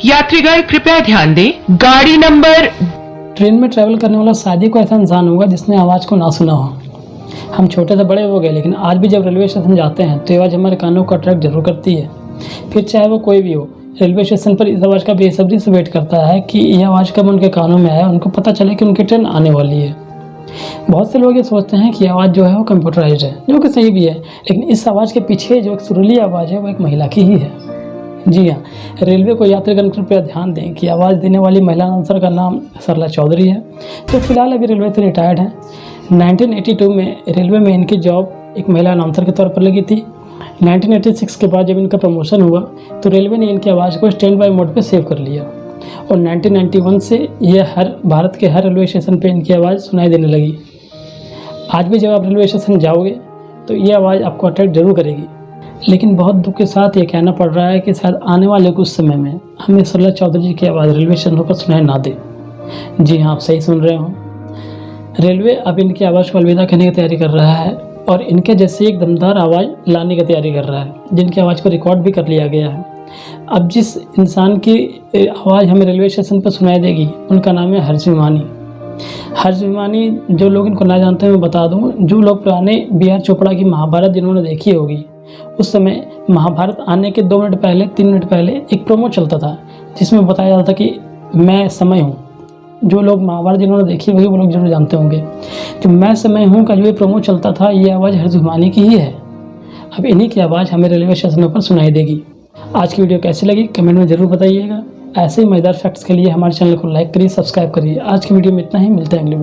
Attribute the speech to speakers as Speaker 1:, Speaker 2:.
Speaker 1: यात्रीगण कृपया ध्यान दें, गाड़ी नंबर।
Speaker 2: ट्रेन में ट्रैवल करने वाला शायद ही कोई ऐसा इंसान होगा जिसने आवाज़ को ना सुना हो। हम छोटे से बड़े हो गए, लेकिन आज भी जब रेलवे स्टेशन जाते हैं तो ये आवाज़ हमारे कानों को अट्रैक्ट जरूर करती है। फिर चाहे वो कोई भी हो, रेलवे स्टेशन पर इस आवाज़ का बेसब्री से वेट करता है कि यह आवाज़ कब उनके कानों में आए, उनको पता चले कि उनकी ट्रेन आने वाली है। बहुत से लोग ये सोचते हैं कि आवाज़ जो है वो कंप्यूटराइज्ड है, जो कि सही भी है, लेकिन इस आवाज़ के पीछे जो एक सुरीली आवाज़ है वो एक महिला की ही है। जी हाँ, रेलवे को यात्रीगण कृपया ध्यान दें कि आवाज़ देने वाली महिला अनाउंसर का नाम सरला चौधरी है, जो फिलहाल अभी रेलवे से रिटायर्ड हैं। 1982 में रेलवे में इनकी जॉब एक महिला अनाउंसर के तौर पर लगी थी। 1986 के बाद जब इनका प्रमोशन हुआ तो रेलवे ने इनकी आवाज़ को स्टैंड बाय मोड पर सेव कर लिया और 1991 से यह भारत के हर रेलवे स्टेशन पर इनकी आवाज़ सुनाई देने लगी। आज भी जब आप रेलवे स्टेशन जाओगे तो ये आवाज़ आपको अट्रैक्ट जरूर करेगी, लेकिन बहुत दुख के साथ ये कहना पड़ रहा है कि शायद आने वाले कुछ समय में हमें सरला चौधरी जी की आवाज़ रेलवे स्टेशनों पर सुनाई ना दे। जी हाँ, आप सही सुन रहे हो। रेलवे अब इनकी आवाज़ को अलविदा कहने की तैयारी कर रहा है और इनके जैसे एक दमदार आवाज़ लाने की तैयारी कर रहा है, जिनकी आवाज़ को रिकॉर्ड भी कर लिया गया है। अब जिस इंसान की आवाज़ हमें रेलवे स्टेशन पर सुनाई देगी उनका नाम है हर्ष विमानी। हर्ष विमानी, जो लोग इनको ना जानते हैं मैं बता दूँ, जो लोग पुराने B.R. चोपड़ा की महाभारत जिन्होंने देखी होगी, उस समय महाभारत आने के 2 मिनट पहले 3 मिनट पहले एक प्रोमो चलता था जिसमें बताया जाता था कि मैं समय हूँ। जो लोग महाभारत जिन्होंने देखी होगी वो लोग जरूर जानते होंगे। जो मैं समय हूँ का जो ये प्रोमो चलता था, ये आवाज़ हर्ष विमानी की ही है। अब इन्हीं की आवाज़ हमें रेलवे स्टेशनों पर सुनाई देगी। आज की वीडियो कैसी लगी कमेंट में ज़रूर बताइएगा। ऐसे ही मज़ेदार फैक्ट्स के लिए हमारे चैनल को लाइक करिए, सब्सक्राइब करिए। आज की वीडियो में इतना ही, मिलते हैं अगले वीडियो।